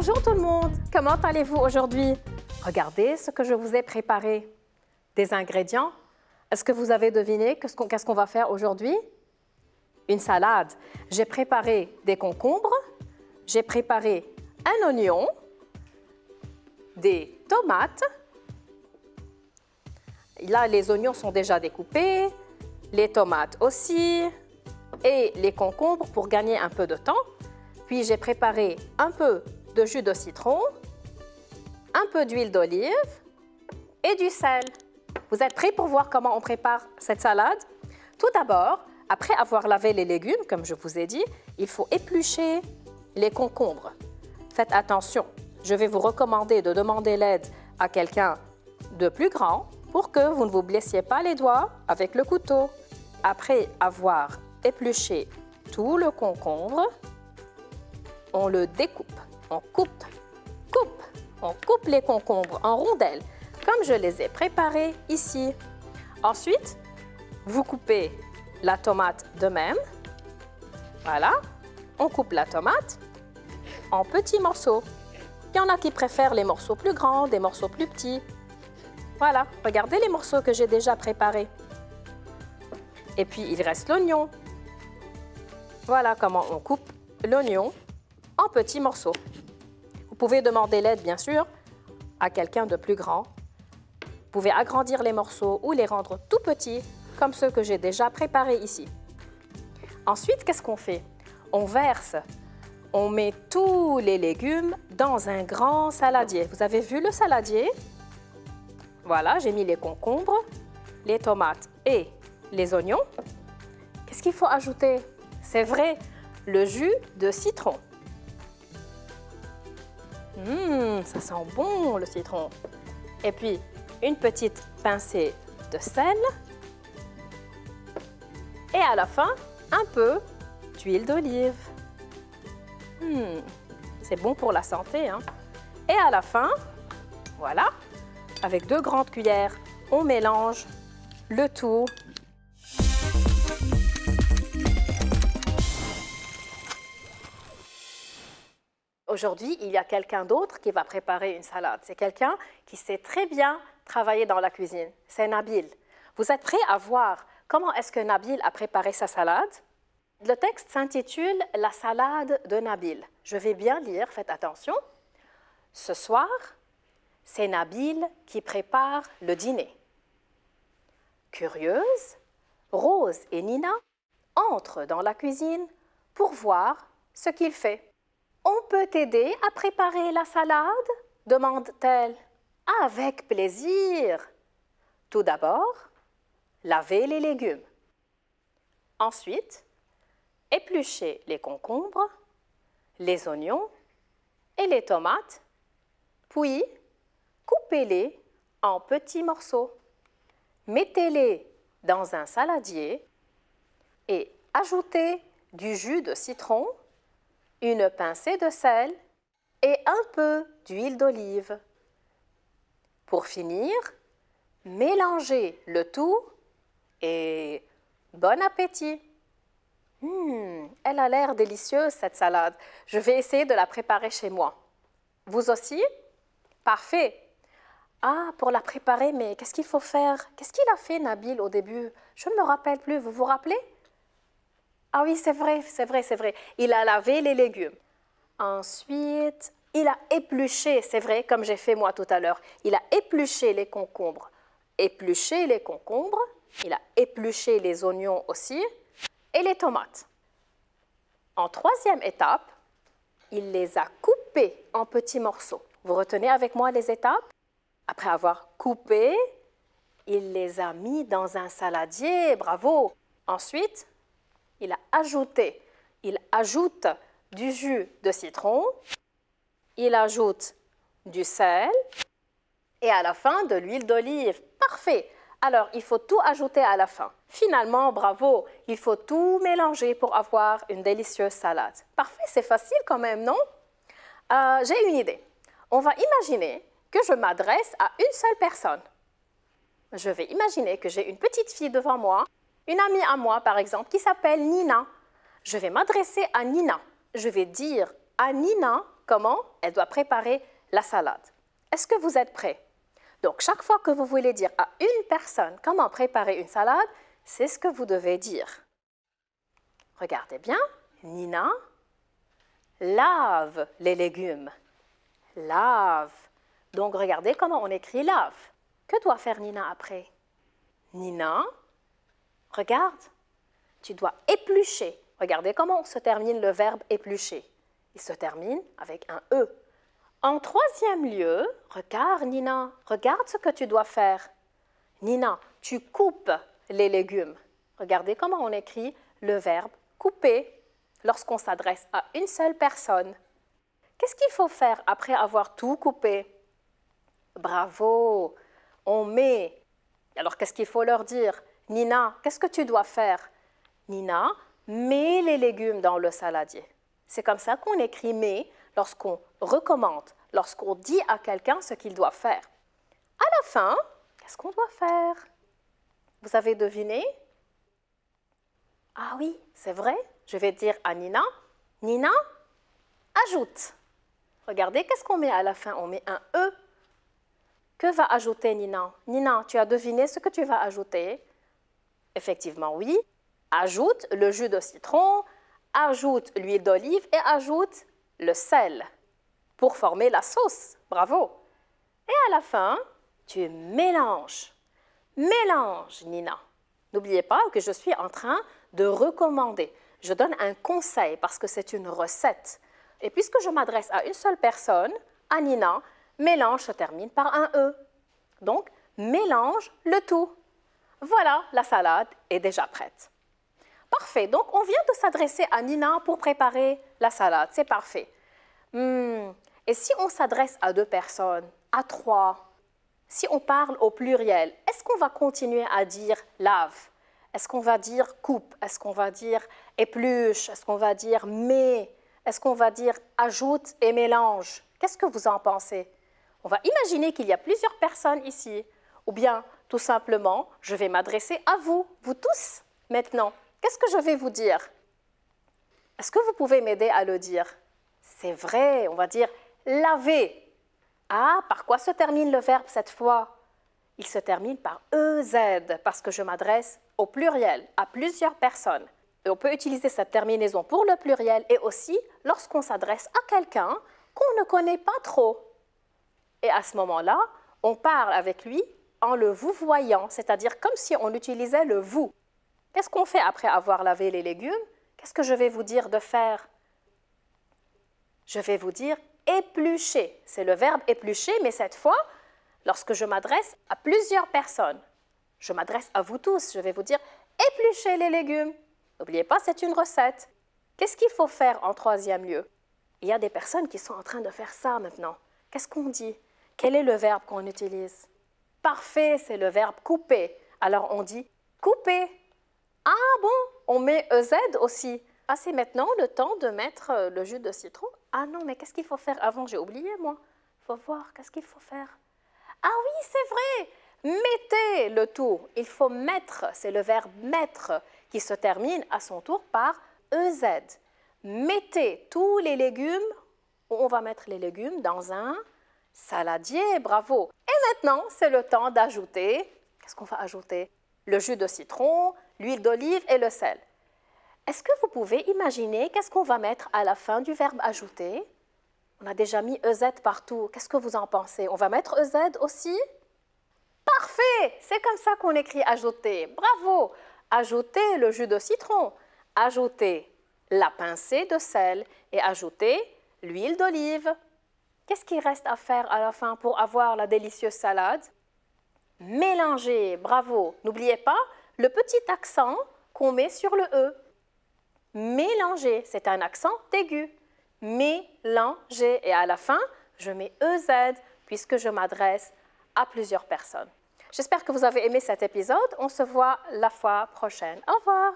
Bonjour tout le monde, comment allez-vous aujourd'hui? Regardez ce que je vous ai préparé. Des ingrédients. Est-ce que vous avez deviné qu'est-ce qu'on va faire aujourd'hui? Une salade. J'ai préparé des concombres, j'ai préparé un oignon, des tomates. Là, les oignons sont déjà découpés, les tomates aussi, et les concombres pour gagner un peu de temps. Puis j'ai préparé un peu de jus de citron, un peu d'huile d'olive et du sel. Vous êtes prêts pour voir comment on prépare cette salade? Tout d'abord, après avoir lavé les légumes, comme je vous ai dit, il faut éplucher les concombres. Faites attention, je vais vous recommander de demander l'aide à quelqu'un de plus grand pour que vous ne vous blessiez pas les doigts avec le couteau. Après avoir épluché tout le concombre, on le découpe. On coupe les concombres en rondelles, comme je les ai préparés ici. Ensuite, vous coupez la tomate de même. Voilà, on coupe la tomate en petits morceaux. Il y en a qui préfèrent les morceaux plus grands, des morceaux plus petits. Voilà, regardez les morceaux que j'ai déjà préparés. Et puis, il reste l'oignon. Voilà comment on coupe l'oignon en petits morceaux. Vous pouvez demander l'aide, bien sûr, à quelqu'un de plus grand. Vous pouvez agrandir les morceaux ou les rendre tout petits, comme ceux que j'ai déjà préparés ici. Ensuite, qu'est-ce qu'on fait? On verse, on met tous les légumes dans un grand saladier. Vous avez vu le saladier? Voilà, j'ai mis les concombres, les tomates et les oignons. Qu'est-ce qu'il faut ajouter? C'est vrai, le jus de citron. Ça sent bon le citron. Et puis, une petite pincée de sel. Et à la fin, un peu d'huile d'olive. C'est bon pour la santé, hein? Et à la fin, voilà, avec 2 grandes cuillères, on mélange le tout. Aujourd'hui, il y a quelqu'un d'autre qui va préparer une salade. C'est quelqu'un qui sait très bien travailler dans la cuisine. C'est Nabil. Vous êtes prêts à voir comment est-ce que Nabil a préparé sa salade? Le texte s'intitule « La salade de Nabil ». Je vais bien lire, faites attention. Ce soir, c'est Nabil qui prépare le dîner. Curieuse, Rose et Nina entrent dans la cuisine pour voir ce qu'il fait. « On peut t'aider à préparer la salade ?» demande-t-elle. « Avec plaisir !» Tout d'abord, lavez les légumes. Ensuite, épluchez les concombres, les oignons et les tomates, puis coupez-les en petits morceaux. Mettez-les dans un saladier et ajoutez du jus de citron, une pincée de sel et un peu d'huile d'olive. Pour finir, mélangez le tout et bon appétit! Elle a l'air délicieuse cette salade. Je vais essayer de la préparer chez moi. Vous aussi? Parfait! Ah, pour la préparer, mais qu'est-ce qu'il faut faire? Qu'est-ce qu'il a fait Nabil au début? Je ne me rappelle plus, vous vous rappelez? Ah oui, c'est vrai. Il a lavé les légumes. Ensuite, il a épluché, c'est vrai, comme j'ai fait moi tout à l'heure. Il a épluché les concombres. Il a épluché les oignons aussi et les tomates. En troisième étape, il les a coupés en petits morceaux. Vous retenez avec moi les étapes? Après avoir coupé, il les a mis dans un saladier. Bravo! Ensuite, il ajoute du jus de citron, il ajoute du sel et à la fin de l'huile d'olive. Parfait! Alors, il faut tout ajouter à la fin. Finalement, bravo, il faut tout mélanger pour avoir une délicieuse salade. Parfait, c'est facile quand même, non? J'ai une idée. On va imaginer que je m'adresse à une seule personne. Je vais imaginer que j'ai une petite fille devant moi, une amie à moi par exemple, qui s'appelle Nina. Je vais m'adresser à Nina. Je vais dire à Nina comment elle doit préparer la salade. Est-ce que vous êtes prêts? Donc, chaque fois que vous voulez dire à une personne comment préparer une salade, c'est ce que vous devez dire. Regardez bien, Nina lave les légumes. Lave. Donc, regardez comment on écrit lave. Que doit faire Nina après? Nina, regarde, tu dois éplucher. Regardez comment se termine le verbe éplucher. Il se termine avec un E. En troisième lieu, regarde Nina, regarde ce que tu dois faire. Nina, tu coupes les légumes. Regardez comment on écrit le verbe couper lorsqu'on s'adresse à une seule personne. Qu'est-ce qu'il faut faire après avoir tout coupé? Bravo, on met. Alors qu'est-ce qu'il faut leur dire? Nina, qu'est-ce que tu dois faire? Nina, mets les légumes dans le saladier. C'est comme ça qu'on écrit « mais » lorsqu'on recommande, lorsqu'on dit à quelqu'un ce qu'il doit faire. À la fin, qu'est-ce qu'on doit faire? Vous avez deviné? Ah oui, c'est vrai. Je vais dire à Nina, Nina, ajoute. Regardez, qu'est-ce qu'on met à la fin? On met un E. Que va ajouter Nina? Nina, tu as deviné ce que tu vas ajouter? Effectivement, oui. Ajoute le jus de citron, ajoute l'huile d'olive et ajoute le sel pour former la sauce. Bravo! Et à la fin, tu mélanges. Mélange, Nina. N'oubliez pas que je suis en train de recommander. Je donne un conseil parce que c'est une recette. Et puisque je m'adresse à une seule personne, à Nina, mélange se termine par un E. Donc, mélange le tout. Voilà, la salade est déjà prête. Parfait, donc on vient de s'adresser à Nina pour préparer la salade, c'est parfait. Et si on s'adresse à deux personnes, à trois, si on parle au pluriel, est-ce qu'on va continuer à dire lave? Est-ce qu'on va dire coupe? Est-ce qu'on va dire épluche? Est-ce qu'on va dire mets? Est-ce qu'on va dire ajoute et mélange? Qu'est-ce que vous en pensez? On va imaginer qu'il y a plusieurs personnes ici. Ou bien, tout simplement, je vais m'adresser à vous, vous tous, maintenant. Qu'est-ce que je vais vous dire? Est-ce que vous pouvez m'aider à le dire? C'est vrai, on va dire laver. Ah, par quoi se termine le verbe cette fois? Il se termine par EZ parce que je m'adresse au pluriel, à plusieurs personnes. Et on peut utiliser cette terminaison pour le pluriel et aussi lorsqu'on s'adresse à quelqu'un qu'on ne connaît pas trop. Et à ce moment-là, on parle avec lui en le vouvoyant, c'est-à-dire comme si on utilisait le vous. Qu'est-ce qu'on fait après avoir lavé les légumes? Qu'est-ce que je vais vous dire de faire? Je vais vous dire éplucher. C'est le verbe éplucher, mais cette fois, lorsque je m'adresse à plusieurs personnes, je m'adresse à vous tous, je vais vous dire éplucher les légumes. N'oubliez pas, c'est une recette. Qu'est-ce qu'il faut faire en troisième lieu? Il y a des personnes qui sont en train de faire ça maintenant. Qu'est-ce qu'on dit? Quel est le verbe qu'on utilise? Parfait, c'est le verbe couper. Alors on dit couper. Ah bon, on met EZ aussi. Ah, c'est maintenant le temps de mettre le jus de citron. Ah non, mais qu'est-ce qu'il faut faire avant? J'ai oublié, moi. Il faut voir, qu'est-ce qu'il faut faire? Ah oui, c'est vrai. Mettez le tout. Il faut mettre, c'est le verbe mettre qui se termine à son tour par EZ. Mettez tous les légumes, on va mettre les légumes dans un saladier, bravo. Et maintenant, c'est le temps d'ajouter, qu'est-ce qu'on va ajouter? Le jus de citron, l'huile d'olive et le sel. Est-ce que vous pouvez imaginer qu'est-ce qu'on va mettre à la fin du verbe ajouter? On a déjà mis EZ partout. Qu'est-ce que vous en pensez? On va mettre EZ aussi? Parfait! C'est comme ça qu'on écrit ajouter. Bravo! Ajouter le jus de citron, ajouter la pincée de sel et ajouter l'huile d'olive. Qu'est-ce qu'il reste à faire à la fin pour avoir la délicieuse salade? Mélanger, bravo. N'oubliez pas le petit accent qu'on met sur le E. Mélanger, c'est un accent aigu. Mélanger. Et à la fin, je mets EZ puisque je m'adresse à plusieurs personnes. J'espère que vous avez aimé cet épisode. On se voit la fois prochaine. Au revoir.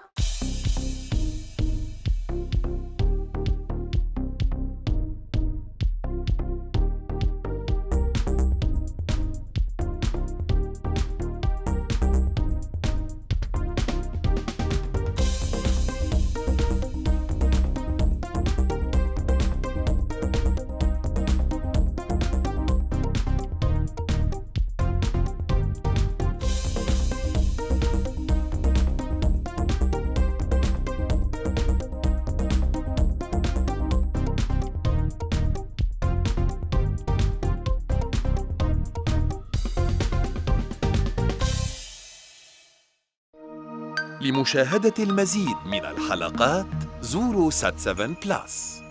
لمشاهدة المزيد من الحلقات زوروا سات 7 بلس.